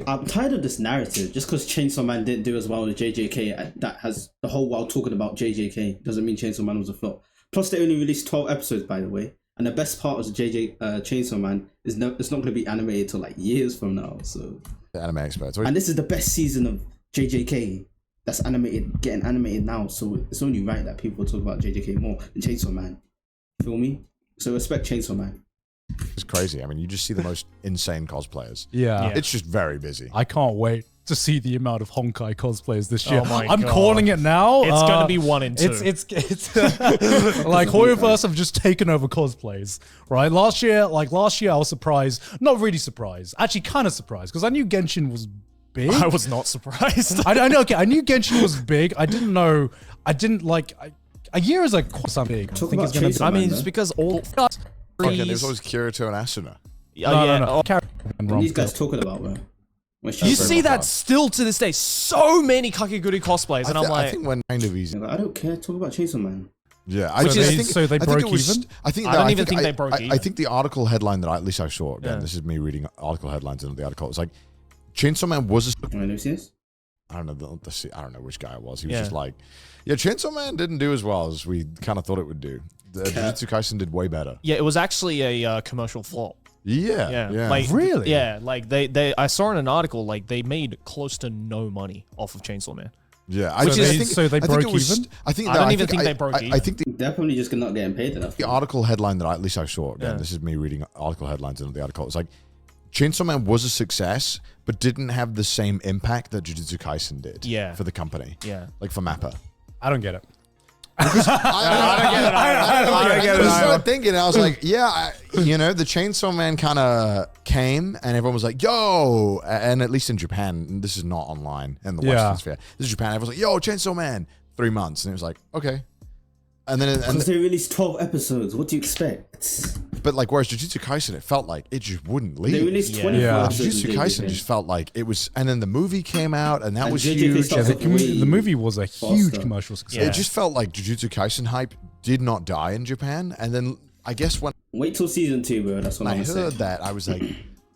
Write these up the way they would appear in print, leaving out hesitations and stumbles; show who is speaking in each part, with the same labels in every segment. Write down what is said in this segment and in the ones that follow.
Speaker 1: I'm tired of this narrative. Just because Chainsaw Man didn't do as well as JJK, that has the whole world talking about JJK, doesn't mean Chainsaw Man was a flop. Plus, they only released 12 episodes, by the way. And the best part of Chainsaw Man is it's not going to be animated till like years from now. So
Speaker 2: the anime experts.
Speaker 1: And this is the best season of JJK that's getting animated now. So it's only right that people talk about JJK more than Chainsaw Man. Feel me? So respect Chainsaw Man.
Speaker 2: It's crazy. I mean, you just see the most insane cosplayers.
Speaker 3: Yeah.
Speaker 2: It's just very busy.
Speaker 3: I can't wait to see the amount of Honkai cosplayers this year.
Speaker 4: Oh my
Speaker 3: I'm
Speaker 4: God.
Speaker 3: calling it now.
Speaker 4: It's going to be 1 and 2.
Speaker 3: It's like Hoyoverse have just taken over cosplays, right? Last year I was surprised. Not really surprised. Actually, kind of surprised because I knew Genshin was big.
Speaker 4: I was not surprised.
Speaker 3: I know. Okay, I knew Genshin was big. I didn't know. I didn't like. A year is like quite something big.
Speaker 1: Talk
Speaker 3: I think
Speaker 1: about
Speaker 3: it's gonna
Speaker 1: Chainsaw
Speaker 3: be.
Speaker 4: I mean,
Speaker 1: Man,
Speaker 4: it's
Speaker 1: though.
Speaker 4: because all
Speaker 2: Okay, there's always Kirito and Asuna.
Speaker 3: No.
Speaker 1: What are these guys talking about, bro?
Speaker 4: You
Speaker 2: very
Speaker 4: see
Speaker 2: much
Speaker 4: that
Speaker 2: odd.
Speaker 4: still to this day. So many Kakegurui cosplays, and I'm
Speaker 2: I
Speaker 4: like,
Speaker 2: think when kind of easy.
Speaker 1: I don't care. Talk about Chainsaw Man.
Speaker 2: Yeah,
Speaker 3: So they broke even?
Speaker 2: I think
Speaker 4: I don't even think they broke
Speaker 2: I
Speaker 4: even.
Speaker 2: think the article headline that at least I saw, again,
Speaker 4: Yeah.
Speaker 2: this is me reading article headlines in the article, it's like, Chainsaw Man was a...
Speaker 1: Wanna see this?
Speaker 2: I don't know, I don't know which guy it was. He was
Speaker 4: Yeah.
Speaker 2: just like, yeah, Chainsaw Man didn't do as well as we kind of thought it would do. Jujutsu Kaisen did way better.
Speaker 4: yeah, it was actually a commercial flop.
Speaker 2: Yeah.
Speaker 4: Like
Speaker 3: Really?
Speaker 4: Yeah, like they I saw in an article like they made close to no money off of Chainsaw Man.
Speaker 2: Yeah.
Speaker 3: So they broke even?
Speaker 2: I think
Speaker 4: I don't even think they broke
Speaker 2: I
Speaker 4: even.
Speaker 2: think
Speaker 1: They're probably just not getting paid enough.
Speaker 2: the article headline that at least I saw, again,
Speaker 4: Yeah.
Speaker 2: this is me reading article headlines in the article, it's like, Chainsaw Man was a success, but didn't have the same impact that Jujutsu Kaisen did
Speaker 4: Yeah.
Speaker 2: for the company.
Speaker 4: Yeah.
Speaker 2: Like for Mappa.
Speaker 3: I don't get it.
Speaker 2: I started thinking, I was like, yeah, the Chainsaw Man kind of came and everyone was like, yo, and at least in Japan, and this is not online in the Western sphere, this is Japan, everyone's like, yo, Chainsaw Man, 3 months. And it was like, okay. And then,
Speaker 1: Because they released 12 episodes. What do you expect?
Speaker 2: but like, whereas Jujutsu Kaisen, it felt like it just wouldn't leave.
Speaker 1: They released
Speaker 4: Yeah.
Speaker 1: 24
Speaker 3: Yeah.
Speaker 1: episodes.
Speaker 2: Jujutsu
Speaker 1: in
Speaker 2: Kaisen
Speaker 1: JJK.
Speaker 2: just felt like it was, and then the movie came out, and that
Speaker 1: And
Speaker 2: was
Speaker 1: JJK
Speaker 2: huge.
Speaker 1: started
Speaker 2: and
Speaker 1: fucking
Speaker 3: The movie was a huge
Speaker 1: faster.
Speaker 3: commercial success.
Speaker 4: Yeah.
Speaker 2: it just felt like Jujutsu Kaisen hype did not die in Japan. And then I guess when
Speaker 1: Wait till season 2, bro. That's what
Speaker 2: I
Speaker 1: I'm
Speaker 2: heard
Speaker 1: saying.
Speaker 2: that, I was like,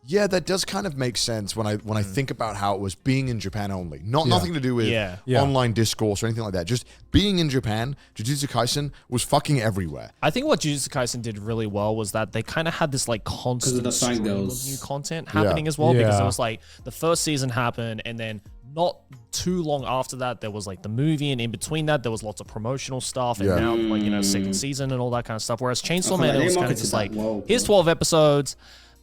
Speaker 2: yeah, that does kind of make sense when I think about how it was being in Japan only. Nothing to do with
Speaker 4: Yeah.
Speaker 3: Yeah.
Speaker 2: online discourse or anything like that. Just being in Japan, Jujutsu Kaisen was fucking everywhere.
Speaker 4: I think what Jujutsu Kaisen did really well was that they kind of had this like constant
Speaker 1: the
Speaker 4: stream of
Speaker 1: fangirls.
Speaker 4: new content happening as well, because
Speaker 3: Yeah.
Speaker 4: it was like the first season happened and then not too long after that there was like the movie, and in between that there was lots of promotional stuff, and
Speaker 2: Yeah.
Speaker 4: now like second season and all that kind of stuff. Whereas Chainsaw
Speaker 1: feel
Speaker 4: Man,
Speaker 1: like
Speaker 4: it
Speaker 1: they
Speaker 4: was kind of
Speaker 1: marketed
Speaker 4: just
Speaker 1: that
Speaker 4: like,
Speaker 1: well,
Speaker 4: here's
Speaker 1: bro.
Speaker 4: 12 episodes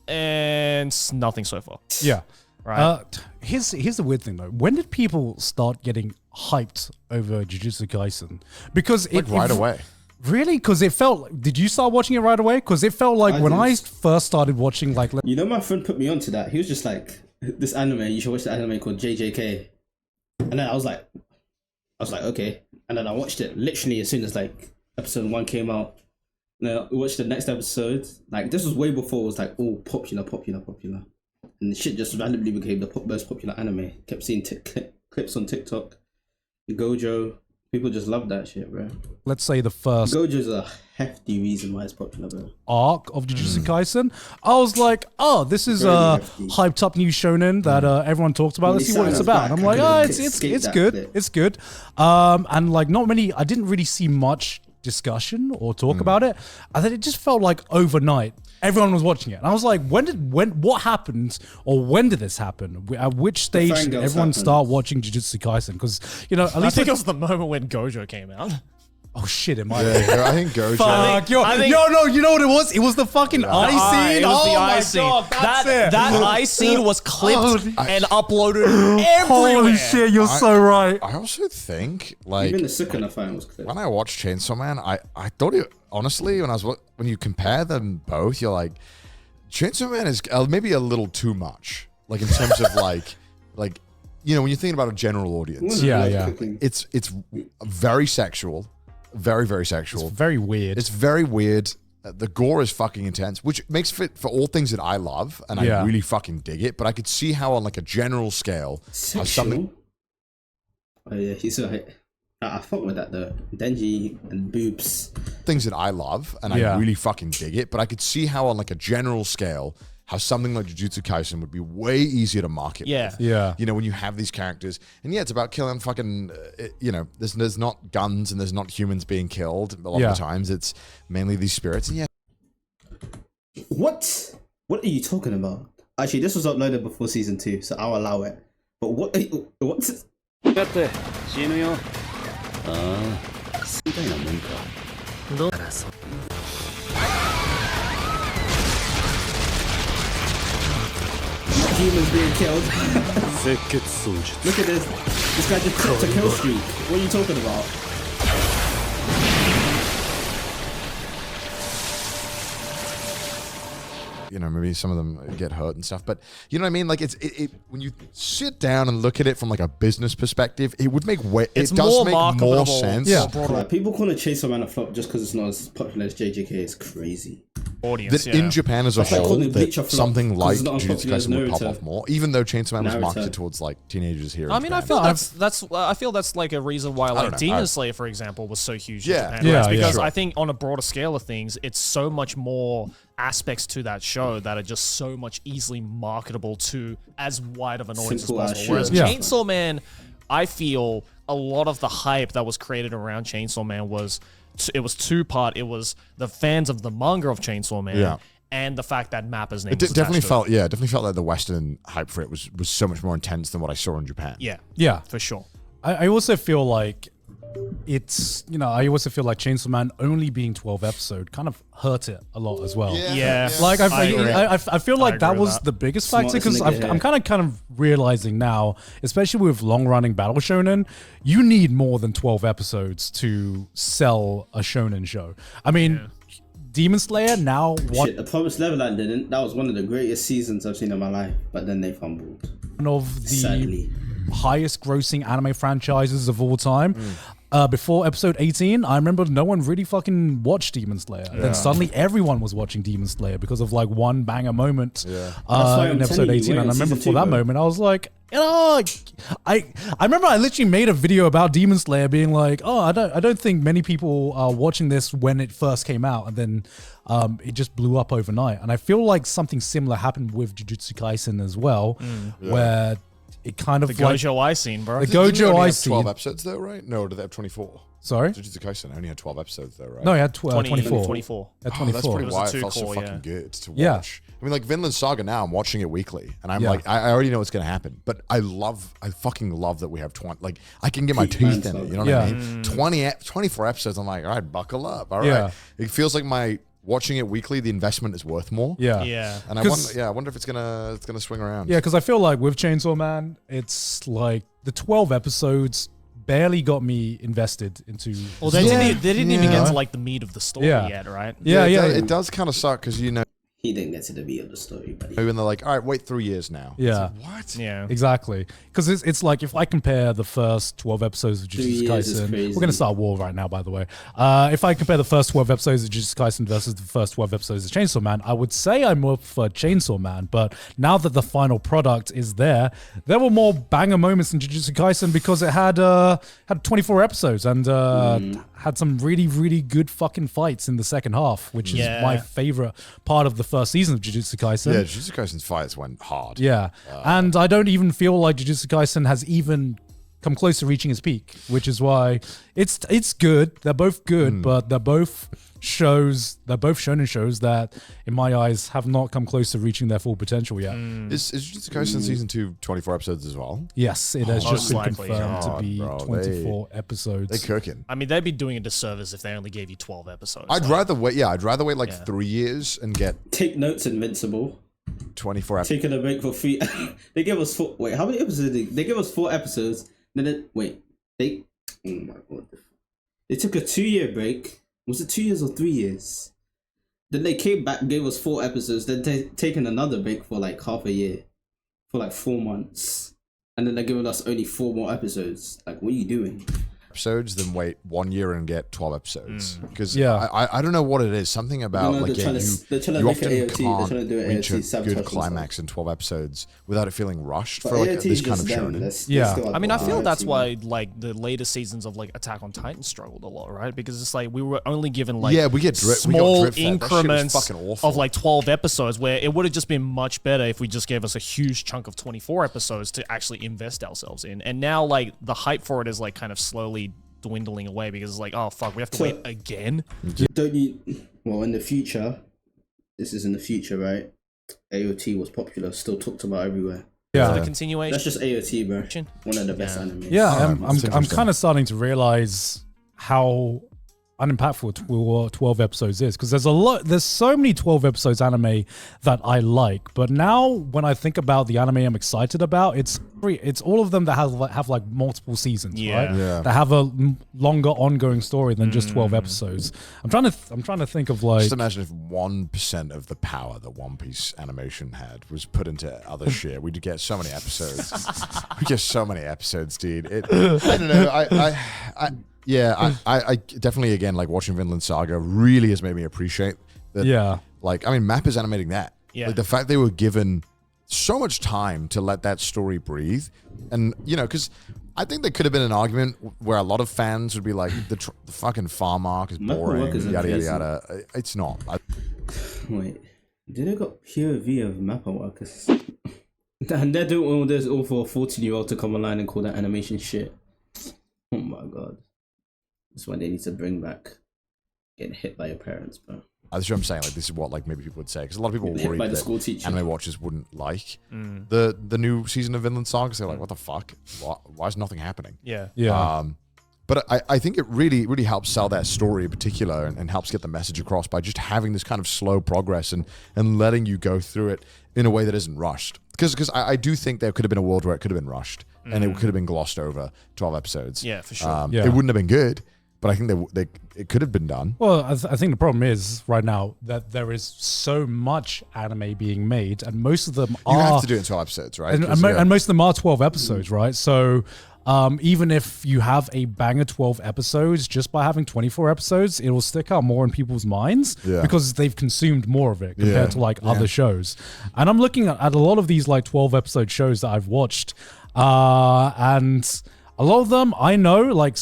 Speaker 4: and nothing so far.
Speaker 3: Yeah.
Speaker 4: Right.
Speaker 3: Here's the weird thing though. When did people start getting hyped over Jujutsu Kaisen? Because
Speaker 2: Like right away.
Speaker 3: Really? Because it felt. Did you start watching it right away? Because it felt like
Speaker 1: I
Speaker 3: when
Speaker 1: did.
Speaker 3: I first started watching, like,
Speaker 1: You know, my friend put me onto that. He was just like, this anime, you should watch the anime called JJK. And then I was like, okay. And then I watched it literally as soon as like episode 1 came out. And then I watched the next episode. Like, this was way before it was like all popular. And the shit just randomly became the most popular anime. Kept seeing clips on TikTok. Gojo. People just love that shit, bro.
Speaker 3: let's say the first
Speaker 1: Gojo's a hefty reason why it's popular, bro.
Speaker 3: arc of Jujutsu Kaisen, I was like, oh, this is
Speaker 1: Very
Speaker 3: a
Speaker 1: hefty.
Speaker 3: hyped up new shonen that everyone talked about.
Speaker 1: When
Speaker 3: Let's
Speaker 1: he
Speaker 3: see what
Speaker 1: said
Speaker 3: it's
Speaker 1: it was
Speaker 3: about.
Speaker 1: back,
Speaker 3: And I'm like,
Speaker 1: I
Speaker 3: oh,
Speaker 1: couldn't escape
Speaker 3: it's
Speaker 1: that
Speaker 3: good.
Speaker 1: bit.
Speaker 3: It's good. And like not many, I didn't really see much discussion or talk about it. And then it just felt like overnight everyone was watching it. And I was like, what happened, or when did this happen? At which stage did
Speaker 1: fangirls
Speaker 3: everyone
Speaker 1: happened.
Speaker 3: start watching Jujutsu Kaisen? Because, at
Speaker 4: I
Speaker 3: least
Speaker 4: think it was the moment when Gojo came out.
Speaker 3: oh shit, it might be.
Speaker 2: Yeah, I think Gojo.
Speaker 3: Fuck,
Speaker 4: I think-
Speaker 3: no, you know what it was? It was the fucking eye scene.
Speaker 4: It was the
Speaker 3: Oh
Speaker 4: eye
Speaker 3: my
Speaker 4: scene.
Speaker 3: God, that's it.
Speaker 4: That eye scene was clipped
Speaker 3: Holy-
Speaker 4: and uploaded everywhere.
Speaker 3: Holy shit, you're so right.
Speaker 2: I also think, like,
Speaker 1: Even the Sukuna fight was clear.
Speaker 2: when I watched Chainsaw Man, I thought it, honestly, when you compare them both, you're like, Chainsaw Man is maybe a little too much, like in terms of like when you're thinking about a general audience,
Speaker 3: Yeah.
Speaker 2: it's very sexual, very, very sexual.
Speaker 3: Very weird.
Speaker 2: It's very weird. The gore is fucking intense, which makes fit for all things that I love, and
Speaker 3: Yeah.
Speaker 2: I really fucking dig it. But I could see how on like a general scale,
Speaker 1: Sexual? Oh yeah, he's alright. I fuck with that though. Denji and boobs.
Speaker 2: things that I love, and
Speaker 3: Yeah.
Speaker 2: I really fucking dig it. But I could see how on like a general scale, how something like Jujutsu Kaisen would be way easier to market.
Speaker 4: Yeah.
Speaker 2: with.
Speaker 3: Yeah.
Speaker 2: You know, when you have these characters, and yeah, it's about killing fucking. You know, there's not guns and there's not humans being killed. A lot of the times, it's mainly these spirits. And yeah.
Speaker 1: What? What are you talking about? Actually, this was uploaded before season 2, so I'll allow it. But what? What?
Speaker 5: だって死ぬよ。ああ、みたいなもんか。どうだそう。
Speaker 1: Humans being killed.
Speaker 5: 赤血操術。
Speaker 1: Look at this. This guy just clipped a kill streak. What are you talking about?
Speaker 2: You know, maybe some of them get hurt and stuff, but you know what I mean. Like it when you sit down and look at it from like a business perspective, it would make
Speaker 4: It's
Speaker 2: it does
Speaker 4: more
Speaker 2: make more
Speaker 4: marketable.
Speaker 2: sense.
Speaker 3: Yeah.
Speaker 1: Like, people calling Chainsaw Man a flop just because it's not as popular as JJK is crazy.
Speaker 4: Audience,
Speaker 2: That in Japan as a
Speaker 1: That's like
Speaker 2: whole,
Speaker 1: calling Bleach a
Speaker 2: that
Speaker 1: flop
Speaker 2: something
Speaker 1: 'cause
Speaker 2: like
Speaker 1: it's not as
Speaker 2: Jujutsu
Speaker 1: popular as
Speaker 2: Kaisen would pop
Speaker 1: Naruto.
Speaker 2: off more, even though Chainsaw Man was
Speaker 1: Naruto.
Speaker 2: marketed towards like teenagers here.
Speaker 4: I
Speaker 2: in
Speaker 4: mean, I
Speaker 2: Japan.
Speaker 4: feel
Speaker 3: No,
Speaker 4: that's I feel that's like a reason why
Speaker 2: don't
Speaker 4: like
Speaker 2: know.
Speaker 4: Demon
Speaker 2: I-
Speaker 4: Slayer, for example, was so huge.
Speaker 2: Yeah.
Speaker 4: in Japan,
Speaker 3: Yeah,
Speaker 4: right?
Speaker 3: yeah.
Speaker 4: Because
Speaker 2: Sure.
Speaker 4: I think on a broader scale of things, it's so much more aspects to that show that are just so much easily marketable to as wide of an audience
Speaker 1: Simple
Speaker 4: as
Speaker 1: as
Speaker 4: possible. Whereas
Speaker 1: shit.
Speaker 3: Yeah.
Speaker 4: Chainsaw Man, I feel a lot of the hype that was created around Chainsaw Man was it was two-part. It was the fans of the manga of Chainsaw Man.
Speaker 2: Yeah.
Speaker 4: And the fact that Mappa's name
Speaker 2: It
Speaker 4: was
Speaker 2: definitely
Speaker 4: attached to it.
Speaker 2: definitely felt like the Western hype for it was so much more intense than what I saw in Japan.
Speaker 4: Yeah,
Speaker 3: Yeah.
Speaker 4: for sure.
Speaker 3: I also feel like it's, you know, I also feel like Chainsaw Man only being 12 episode kind of hurt it a lot as well.
Speaker 4: Yeah.
Speaker 3: Like
Speaker 4: I agree.
Speaker 3: I feel like
Speaker 4: I
Speaker 3: that
Speaker 4: agree with
Speaker 3: was
Speaker 4: that.
Speaker 3: the biggest
Speaker 1: Smart
Speaker 3: factor
Speaker 1: as a
Speaker 3: because
Speaker 1: nigga, yeah.
Speaker 3: I'm kind of realizing now, especially with long running battle shonen, you need more than 12 episodes to sell a shonen show. I mean, Demon Slayer now one
Speaker 1: Shit, the Promised Neverland didn't. That was one of the greatest seasons I've seen in my life, but then they fumbled.
Speaker 3: of the
Speaker 1: Sadly.
Speaker 3: highest grossing anime franchises of all time. Before episode 18, I remember no one really fucking watched Demon Slayer. Then suddenly everyone was watching Demon Slayer because of like one banger moment
Speaker 1: why I'm
Speaker 3: in episode
Speaker 1: telling you,
Speaker 3: 18.
Speaker 1: wait
Speaker 3: And I
Speaker 1: on
Speaker 3: remember
Speaker 1: season
Speaker 3: for
Speaker 1: 2,
Speaker 3: that
Speaker 1: bro.
Speaker 3: moment, I was like, you know, I remember I literally made a video about Demon Slayer being like, oh, I don't think many people are watching this when it first came out. And then it just blew up overnight. And I feel like something similar happened with Jujutsu Kaisen as well, where it kind of
Speaker 4: The
Speaker 3: like
Speaker 4: Gojo I scene, bro.
Speaker 3: the
Speaker 2: Didn't you
Speaker 3: Gojo
Speaker 2: only
Speaker 3: I
Speaker 2: have
Speaker 3: see.
Speaker 2: 12 episodes though, right? No, or did they have 24?
Speaker 3: Sorry?
Speaker 2: Jujutsu Kaisen only had 12 episodes though, right?
Speaker 3: No, he had
Speaker 4: 20,
Speaker 3: 24.
Speaker 4: 24.
Speaker 3: At
Speaker 2: Oh,
Speaker 3: 24.
Speaker 2: that's pretty
Speaker 4: was a
Speaker 2: why it
Speaker 4: two
Speaker 2: felt so
Speaker 4: core,
Speaker 2: fucking
Speaker 4: yeah.
Speaker 2: good to
Speaker 3: Yeah.
Speaker 2: watch. I mean, like Vinland Saga now, I'm watching it weekly, and I'm
Speaker 3: Yeah.
Speaker 2: like, I already know what's gonna happen, but I fucking love that we have 20. Like, I can get my
Speaker 1: Peak
Speaker 2: teeth in
Speaker 1: Vinland
Speaker 2: it. You know
Speaker 3: Saga.
Speaker 2: what I mean? 24 episodes. I'm like, all right, buckle up. All right.
Speaker 3: Yeah.
Speaker 2: It feels like my watching it weekly, the investment is worth more.
Speaker 3: Yeah.
Speaker 4: Yeah.
Speaker 2: And I
Speaker 3: 'Cause-
Speaker 2: wonder if it's gonna swing around.
Speaker 3: Yeah, because I feel like with Chainsaw Man, it's like the 12 episodes barely got me invested into.
Speaker 4: Well, they didn't even
Speaker 2: yeah.
Speaker 4: get to like the meat of the story
Speaker 3: Yeah.
Speaker 4: yet, right?
Speaker 3: Yeah, yeah.
Speaker 2: It does kind of suck because you know
Speaker 1: He didn't get to the meat of the story, buddy.
Speaker 2: when they're like, all right, wait 3 years now.
Speaker 3: Yeah.
Speaker 2: It's like, what?
Speaker 4: Yeah.
Speaker 3: Exactly. Because it's like if I compare the first 12 episodes of
Speaker 1: 3
Speaker 3: Jujutsu
Speaker 1: years is
Speaker 3: Kaisen,
Speaker 1: crazy.
Speaker 3: we're going to start a war right now, by the way. If I compare the first 12 episodes of Jujutsu Kaisen versus the first 12 episodes of Chainsaw Man, I would say I more prefer Chainsaw Man. But now that the final product is there were more banger moments in Jujutsu Kaisen because it had 24 episodes and had some really, really good fucking fights in the second half, which is
Speaker 4: Yeah.
Speaker 3: my favorite part of the first season of Jujutsu Kaisen.
Speaker 2: Yeah, Jujutsu Kaisen's fights went hard.
Speaker 3: Yeah. And I don't even feel like Jujutsu Kaisen has even come close to reaching its peak, which is why it's good. They're both good, but they're both shonen shows that, in my eyes, have not come close to reaching their full potential yet.
Speaker 2: Is Jujutsu Kaisen season 2 24 episodes as well?
Speaker 3: Yes, it has
Speaker 4: Most
Speaker 3: just been
Speaker 4: likely.
Speaker 3: confirmed to
Speaker 2: God,
Speaker 3: be
Speaker 2: bro,
Speaker 3: 24
Speaker 2: They
Speaker 3: episodes.
Speaker 2: cooking.
Speaker 4: I mean, they'd be doing a disservice if they only gave you 12 episodes.
Speaker 2: I'd rather wait. Yeah, I'd rather wait like
Speaker 4: Yeah.
Speaker 2: 3 years and get
Speaker 1: Take notes, Invincible.
Speaker 2: 24 episodes.
Speaker 1: Taking a break for 3. They gave us 4. Wait, how many episodes did they gave us 4 episodes. Then they. Oh my god. They took a 2-year break. Was it 2 years or 3 years? Then they came back, gave us 4 episodes. Then taken another break for like half a year, for like 4 months, and then they're giving us only 4 more episodes. Like, what are you doing?
Speaker 2: episodes than wait 1 year and get 12 episodes. Because
Speaker 3: Yeah.
Speaker 2: I don't know what it is. Something about
Speaker 1: No,
Speaker 2: like
Speaker 1: they're trying to
Speaker 2: you
Speaker 1: make it
Speaker 2: often
Speaker 1: AOT, they're
Speaker 2: can't
Speaker 1: trying to do it
Speaker 2: reach a
Speaker 1: AOT, sabotage
Speaker 2: good
Speaker 1: and
Speaker 2: climax in 12 episodes without it feeling rushed
Speaker 1: But
Speaker 2: for like
Speaker 1: AOT
Speaker 2: this
Speaker 1: is
Speaker 2: kind of
Speaker 1: just
Speaker 2: show.
Speaker 1: them.
Speaker 3: Yeah.
Speaker 4: I mean, I feel that's
Speaker 1: AOT.
Speaker 4: why like the later seasons of like Attack on Titan struggled a lot, right? Because it's like we were only given like
Speaker 2: Yeah, we got
Speaker 4: small
Speaker 2: drip fed. That shit was
Speaker 4: increments
Speaker 2: fucking awful.
Speaker 4: of like 12 episodes, where it would have just been much better if we just gave us a huge chunk of 24 episodes to actually invest ourselves in. And now like the hype for it is like kind of slowly dwindling away because it's like, oh fuck, we have to wait again.
Speaker 1: Don't you? Well, in the future, this is in the future, right? AOT was popular, still talked about everywhere.
Speaker 3: Yeah.
Speaker 4: The continuation.
Speaker 1: That's just AOT, bro. One of the best animes.
Speaker 3: Yeah,
Speaker 2: Oh,
Speaker 3: I'm
Speaker 2: that's interesting.
Speaker 3: kind of starting to realize how unimpactful 12 episodes is, because there's so many 12 episodes anime that I like, but now when I think about the anime I'm excited about, it's all of them that have like multiple seasons, right?
Speaker 2: Yeah.
Speaker 3: That have a longer ongoing story than just 12 episodes. I'm trying to think of like
Speaker 2: Just imagine if 1% of the power that One Piece animation had was put into other shit. We'd get so many episodes. We'd get so many episodes, dude. I don't know. I definitely, again, like watching Vinland Saga really has made me appreciate that.
Speaker 3: Yeah.
Speaker 2: Like, I mean, Map is animating that.
Speaker 4: Yeah.
Speaker 2: Like the fact they were given so much time to let that story breathe. And, you know, because I think there could have been an argument where a lot of fans would be like, the fucking farm arc is
Speaker 1: Mappa
Speaker 2: boring,
Speaker 1: Work is
Speaker 2: yada, yada,
Speaker 1: amazing.
Speaker 2: yada. It's not.
Speaker 1: Wait, did they got POV of Mappa workers? And they're doing all this all for a 14-year-old to come online and call that animation shit. Oh my god. That's why they need to bring back getting hit by your parents, bro.
Speaker 2: That's what I'm saying. Like, this is what like maybe people would say, because a lot of people
Speaker 1: Hit
Speaker 2: worried
Speaker 1: by the
Speaker 2: that
Speaker 1: school teacher.
Speaker 2: anime watchers wouldn't like the new season of Vinland Saga. They're like, what the fuck? Why is nothing happening?
Speaker 4: Yeah.
Speaker 3: yeah.
Speaker 2: But I think it really, really helps sell that story in particular and helps get the message across by just having this kind of slow progress and letting you go through it in a way that isn't rushed. Because I do think there could have been a world where it could have been rushed and it could have been glossed over 12 episodes.
Speaker 4: Yeah, for sure.
Speaker 3: Yeah.
Speaker 2: It wouldn't have been good, but I think it could have been done.
Speaker 3: Well, I think the problem is right now that there is so much anime being made, and most of them
Speaker 2: You
Speaker 3: are
Speaker 2: have to do it in 12 episodes, right?
Speaker 3: and,
Speaker 2: 'Cause, yeah.
Speaker 3: and most of them are 12 episodes, right? So even if you have a banger 12 episodes, just by having 24 episodes, it will stick out more in people's minds
Speaker 2: Yeah.
Speaker 3: because they've consumed more of it compared
Speaker 2: Yeah.
Speaker 3: to like other shows. And I'm looking at a lot of these like 12 episode shows that I've watched, and a lot of them I know, like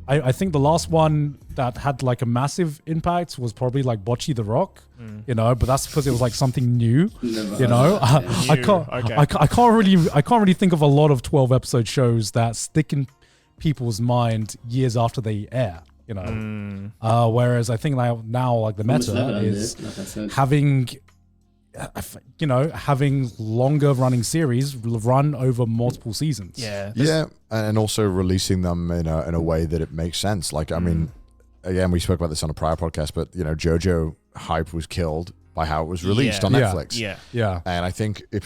Speaker 3: I think the last one that had like a massive impact was probably like Bocce the Rock, you know, but that's because it was like something new, you know. I can't really think of a lot of 12 episode shows that stick in people's mind years after they air, you know. Whereas I think now like the
Speaker 1: Almost
Speaker 3: meta
Speaker 1: never done
Speaker 3: is
Speaker 1: this, like I said.
Speaker 3: having having longer running series run over multiple seasons.
Speaker 4: Yeah.
Speaker 2: Yeah, and also releasing them in a way that it makes sense. Like, I mean, again, we spoke about this on a prior podcast, but you know, JoJo hype was killed by how it was released on
Speaker 3: Yeah.
Speaker 2: Netflix.
Speaker 4: Yeah.
Speaker 3: Yeah.
Speaker 2: And I think if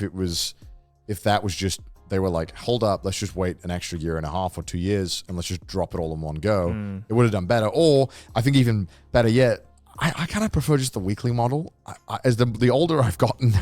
Speaker 2: that was just, they were like, hold up, let's just wait an extra year and a half or 2 years and let's just drop it all in one go, it would have done better. Or I think even better yet, I kind of prefer just the weekly model. As the older I've gotten,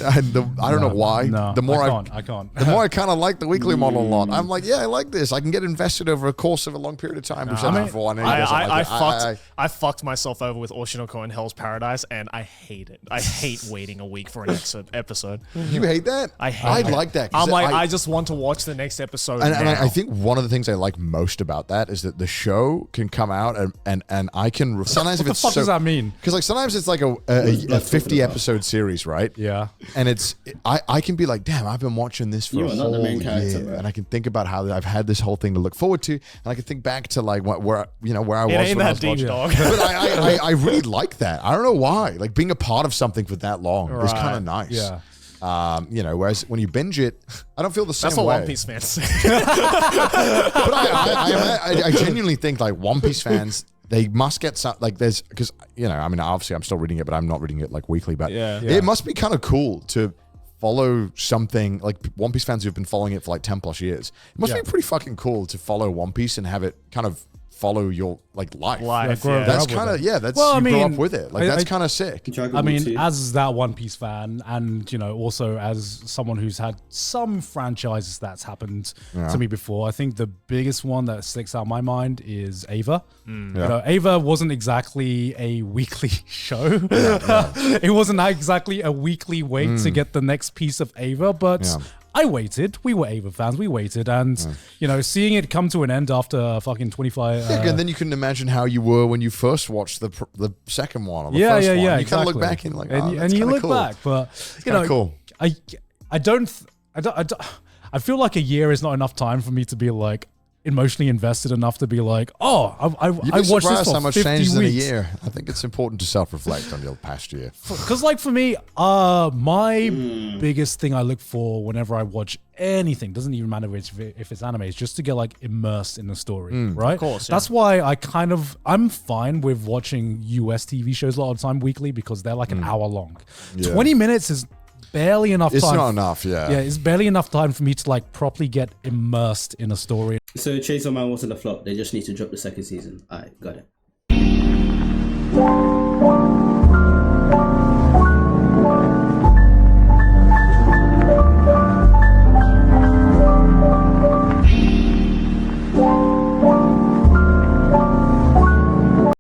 Speaker 2: I don't know why.
Speaker 3: No,
Speaker 2: the more
Speaker 3: I can't.
Speaker 2: the more I kind of like the weekly model a lot. I'm like, yeah, I like this. I can get invested over a course of a long period of time. Which I before. I know you guys don't like it.
Speaker 4: I fucked myself over with Oshinoko and Hell's Paradise, and I hate it. I hate waiting a week for an episode.
Speaker 2: You hate that?
Speaker 4: I hate it.
Speaker 2: like that. 'cause
Speaker 4: I'm like, I just want to watch the next episode.
Speaker 2: and
Speaker 4: now.
Speaker 2: I think one of the things I like most about that is that the show can come out and I can sometimes if
Speaker 3: What the
Speaker 2: it's
Speaker 3: fuck
Speaker 2: so,
Speaker 3: does that mean?
Speaker 2: because like sometimes it's like a
Speaker 1: Blood
Speaker 2: 50
Speaker 1: talking
Speaker 2: episode series, right?
Speaker 3: Yeah.
Speaker 2: And I can be like, damn, I've been watching this for
Speaker 1: You
Speaker 2: a
Speaker 1: are not
Speaker 2: whole
Speaker 1: the main character,
Speaker 2: year,
Speaker 1: bro.
Speaker 2: and I can think about how I've had this whole thing to look forward to, and I can think back to like where I
Speaker 4: it
Speaker 2: was
Speaker 4: ain't
Speaker 2: when I
Speaker 4: that
Speaker 2: was
Speaker 4: deep,
Speaker 2: watching.
Speaker 4: dog.
Speaker 2: But I really like that. I don't know why. Like being a part of something for that long is kind
Speaker 4: Right.
Speaker 2: of nice.
Speaker 3: Yeah.
Speaker 2: You know, whereas when you binge it, I don't feel the same
Speaker 4: That's what
Speaker 2: way.
Speaker 4: One Piece fans say.
Speaker 2: But I genuinely think like One Piece fans, they must get some like there's because you know, I mean, obviously I'm still reading it, but I'm not reading it like weekly. But
Speaker 4: Yeah.
Speaker 3: Yeah.
Speaker 2: it must be kind of cool to follow something like One Piece fans who've been following it for like 10 plus years. It must
Speaker 3: Yeah.
Speaker 2: be pretty fucking cool to follow One Piece and have it kind of follow your like life.
Speaker 3: grow
Speaker 2: That's
Speaker 3: up with
Speaker 2: kind of
Speaker 3: it.
Speaker 2: that's
Speaker 3: Well, I
Speaker 2: you grow
Speaker 3: mean,
Speaker 2: up with it. Like
Speaker 3: I-
Speaker 2: that's
Speaker 3: I-
Speaker 2: kind of sick.
Speaker 1: Dragon
Speaker 3: I
Speaker 1: Ball
Speaker 3: mean,
Speaker 1: 2.
Speaker 3: as that One Piece fan, and also as someone who's had some franchises that's happened to me before, I think the biggest one that sticks out in my mind is Ava. Ava wasn't exactly a weekly show. It wasn't exactly a weekly wait to get the next piece of Ava, but I waited. We were Ava fans. We waited, and seeing it come to an end after fucking 25.
Speaker 2: And then you can imagine how you were when you first watched the second one or the
Speaker 3: Yeah,
Speaker 2: first
Speaker 3: yeah,
Speaker 2: one.
Speaker 3: yeah.
Speaker 2: You kind of look
Speaker 3: exactly.
Speaker 2: back and like,
Speaker 3: and you look
Speaker 2: cool.
Speaker 3: back, but you know,
Speaker 2: kinda cool.
Speaker 3: I don't. I feel like a year is not enough time for me to be like emotionally invested enough to be like, oh, I
Speaker 2: You'd be
Speaker 3: watched this
Speaker 2: surprised
Speaker 3: for
Speaker 2: how much
Speaker 3: 50
Speaker 2: changes in a
Speaker 3: weeks.
Speaker 2: year. I think it's important to self-reflect on your past year.
Speaker 3: Because like for me, my biggest thing I look for whenever I watch anything, doesn't even matter if it's anime, is just to get like immersed in the story, right? Of
Speaker 4: course,
Speaker 3: That's why I'm fine with watching US TV shows a lot of the time weekly because they're like an hour long. 20 minutes is barely enough
Speaker 2: It's
Speaker 3: time.
Speaker 2: not enough, yeah.
Speaker 3: Yeah, it's barely enough time for me to like properly get immersed in a story.
Speaker 1: So Chainsaw Man wasn't a flop. They just need to drop the second season. Alright, got it.